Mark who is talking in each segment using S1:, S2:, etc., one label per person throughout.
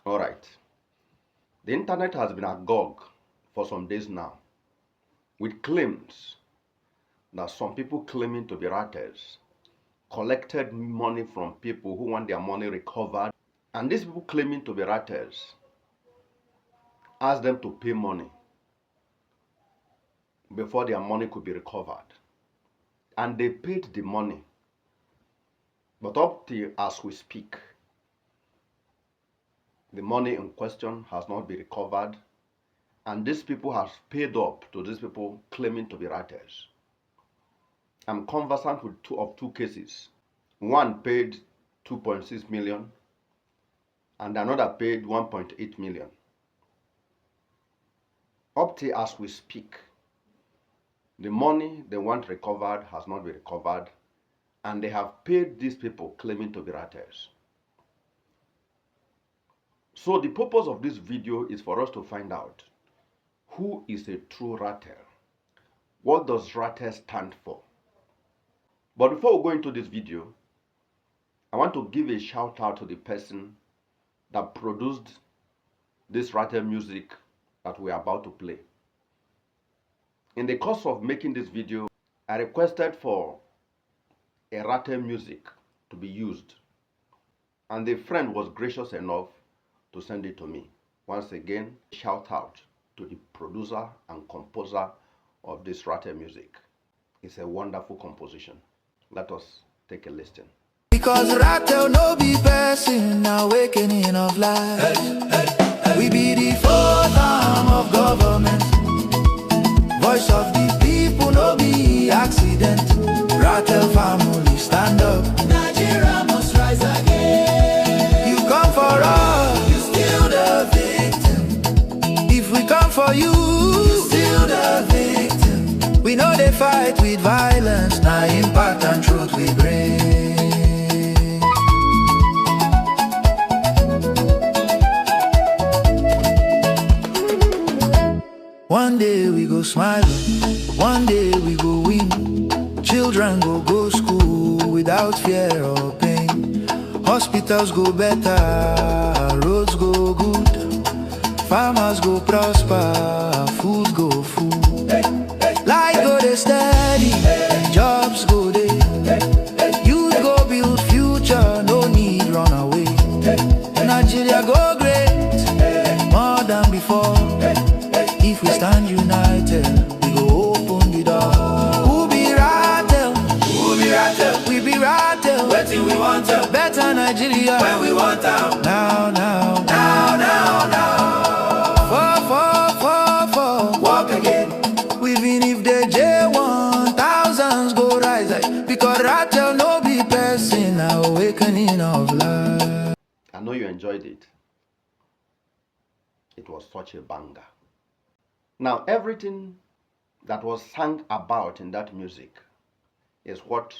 S1: All right. The internet has been agog for some days now with claims that some people claiming to be Ratels collected money from people who want their money recovered, and these people claiming to be Ratels asked them to pay money before their money could be recovered. And they paid the money. But up till as we speak, the money in question has not been recovered, and these people have paid up to these people claiming to be Ratels. I'm conversant with two cases. One paid 2.6 million and another paid 1.8 million. Up till as we speak, the money they want recovered has not been recovered, and they have paid these people claiming to be Ratels. So the purpose of this video is for us to find out who is a true Ratel. What does Ratel stand for? But before we go into this video, I want to give a shout out to the person that produced this Ratel music that we are about to play. In the course of making this video, I requested for a Ratel music to be used, and the friend was gracious enough to send it to me. Once again, shout out to the producer and composer of this Ratel music. It's a wonderful composition. Let us take a listen.
S2: Because Ratel no be person, awakening of life. We be the fourth arm of government. Voice of the people no be accident. Ratel family stand up. Nigeria must rise again. You come for us, you still the victim. If we come for you, you still the victim. We know they fight with violence, now impact and truth we bring. One day we go smile, one day we go win. Children go school without fear or pain. Hospitals go better, roads go good. Farmers go prosper, food go full. Light go dey steady, jobs go dey. Youth go build future, no need run away. Nigeria go great, more than before. If we stand united, we go open the door. Who be Ratel? Who be Ratel? We be Ratel. Where till we want to? Better Nigeria when we want to. Now. For. Walk again. Even if the J1 thousands go rise, because Ratel no be person, awakening of life.
S1: I know you enjoyed it. It was such a banger. Now, everything that was sung about in that music is what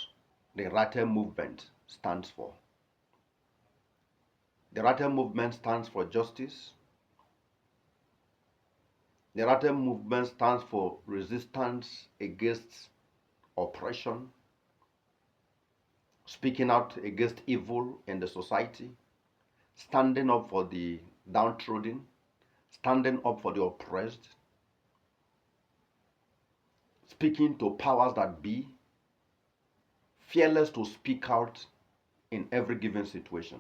S1: the Ratel movement stands for. The Ratel movement stands for justice. The Ratel movement stands for resistance against oppression, speaking out against evil in the society, standing up for the downtrodden, standing up for the oppressed, speaking to powers that be, fearless to speak out in every given situation.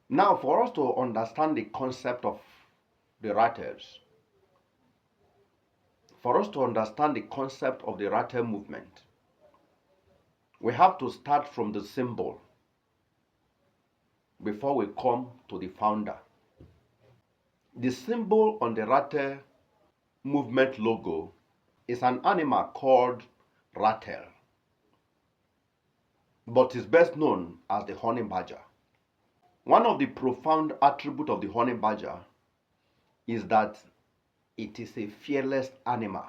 S1: Now, for us to understand the concept of the Ratels, for us to understand the concept of the Ratel movement, we have to start from the symbol before we come to the founder. The symbol on the Ratel movement logo is an animal called Ratel, but is best known as the honey badger. One of the profound attributes of the honey badger is that it is a fearless animal.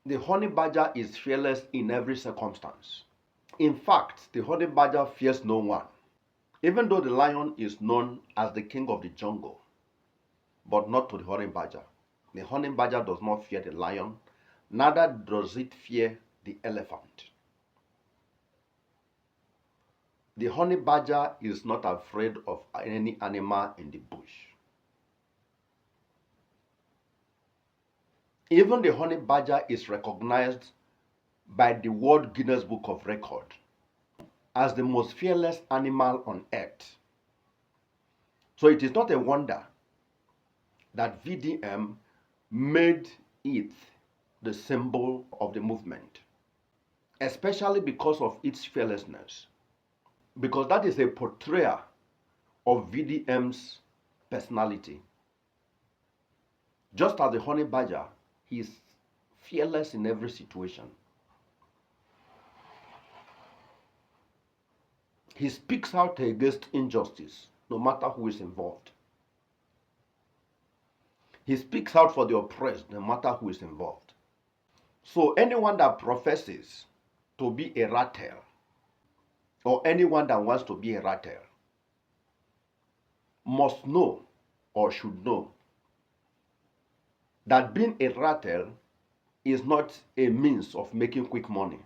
S1: The honey badger is fearless in every circumstance. In fact, the honey badger fears no one, even though the lion is known as the king of the jungle, but not to the honey badger. The honey badger does not fear the lion, neither does it fear the elephant. The honey badger is not afraid of any animal in the bush. Even the honey badger is recognized by the World Guinness Book of Record as the most fearless animal on earth. So it is not a wonder that VDM made it the symbol of the movement, especially because of its fearlessness, because that is a portrayal of VDM's personality. Just as the honey badger, he is fearless in every situation. He speaks out against injustice, no matter who is involved. He speaks out for the oppressed, no matter who is involved. So anyone that professes to be a Ratel, or anyone that wants to be a Ratel, must know or should know that being a Ratel is not a means of making quick money.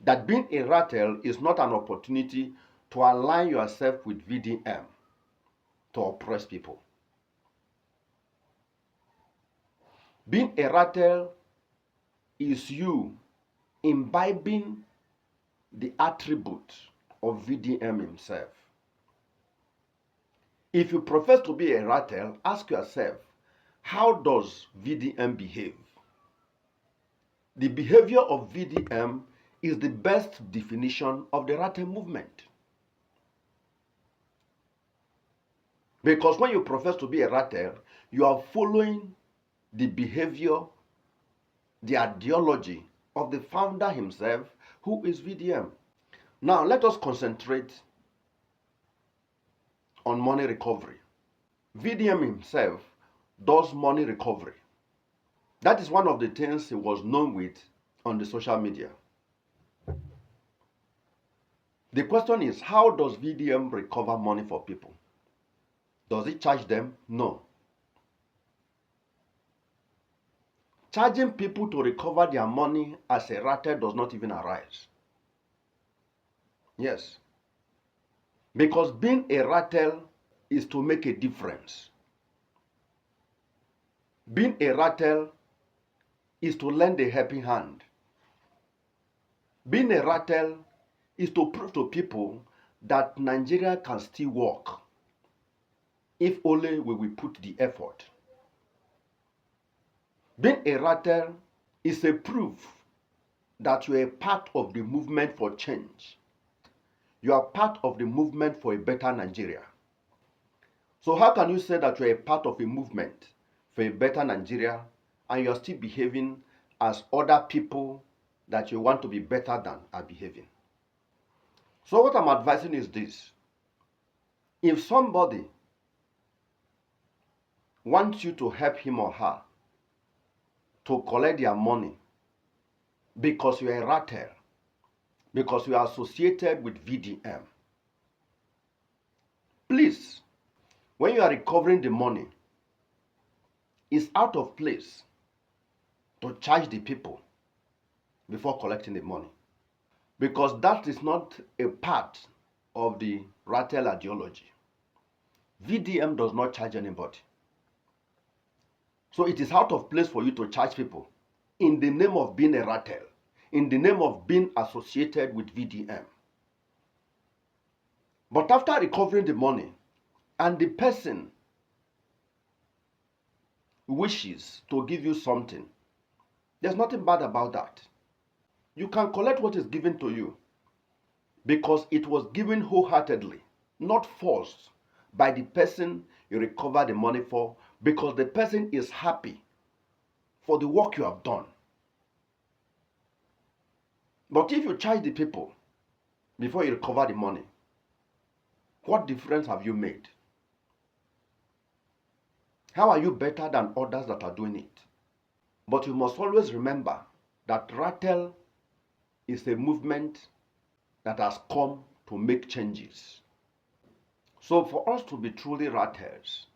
S1: That being a Ratel is not an opportunity to align yourself with VDM to oppress people. Being a Ratel is you imbibing the attribute of VDM himself. If you profess to be a Ratel, ask yourself, how does VDM behave? The behavior of VDM is the best definition of the Ratel movement. Because when you profess to be a Ratel, you are following the behavior, the ideology of the founder himself, who is VDM. Now, let us concentrate on money recovery. VDM himself does money recovery. That is one of the things he was known with on the social media. The question is, how does VDM recover money for people? Does it charge them? No. Charging people to recover their money as a Ratel does not even arise. Yes. Because being a Ratel is to make a difference. Being a Ratel is to lend a helping hand. Being a Ratel is to prove to people that Nigeria can still work if only we will put the effort. Being a Ratel is a proof that you are a part of the movement for change. You are part of the movement for a better Nigeria. So how can you say that you are a part of a movement for a better Nigeria and you are still behaving as other people that you want to be better than are behaving? So what I'm advising is this. If somebody wants you to help him or her to collect their money because you are a Ratel, because you are associated with VDM, please, when you are recovering the money, it's out of place to charge the people before collecting the money, because that is not a part of the Ratel ideology. VDM does not charge anybody. So it is out of place for you to charge people in the name of being a Ratel, in the name of being associated with VDM. But after recovering the money and the person wishes to give you something, there's nothing bad about that. You can collect what is given to you because it was given wholeheartedly, not forced by the person you recover the money for, because the person is happy for the work you have done. But if you charge the people before you recover the money, what difference have you made? How are you better than others that are doing it? But you must always remember that Ratel is a movement that has come to make changes. So for us to be truly Ratels,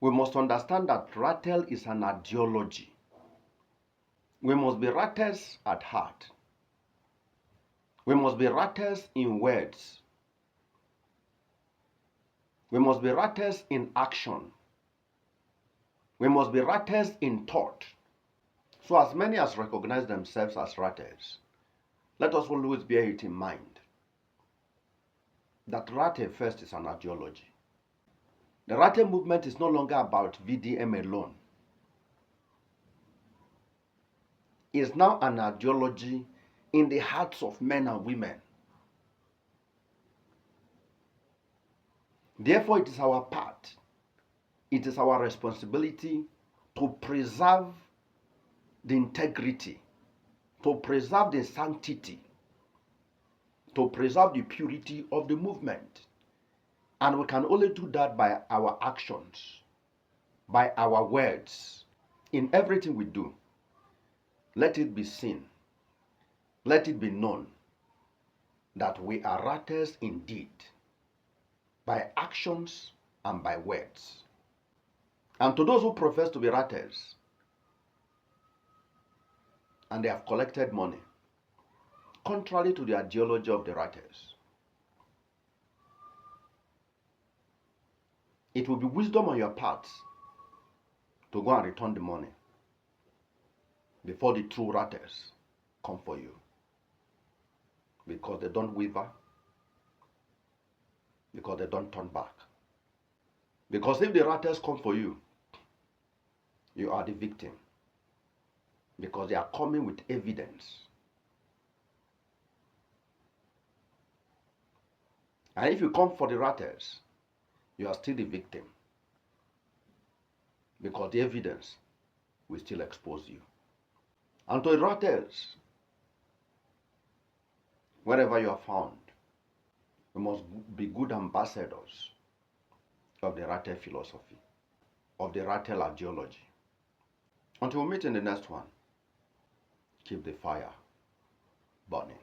S1: we must understand that Ratel is an ideology. We must be Ratels at heart. We must be Ratels in words. We must be Ratels in action. We must be Ratels in thought. So as many as recognize themselves as Ratels, let us always bear it in mind that Ratel first is an ideology. The Ratel movement is no longer about VDM alone. It is now an ideology in the hearts of men and women. Therefore, it is our part, it is our responsibility to preserve the integrity, to preserve the sanctity, to preserve the purity of the movement. And we can only do that by our actions, by our words. In everything we do, let it be seen, let it be known that we are Ratels indeed, by actions and by words. And to those who profess to be Ratels, and they have collected money, contrary to the ideology of the Ratels, it will be wisdom on your part to go and return the money before the true Ratels come for you. Because they don't waver, because they don't turn back. Because if the Ratels come for you, you are the victim. Because they are coming with evidence. And if you come for the Ratels, you are still the victim. Because the evidence will still expose you. And to the Ratels, wherever you are found, we must be good ambassadors of the Ratel philosophy, of the Ratel ideology. Until we meet in the next one, keep the fire burning.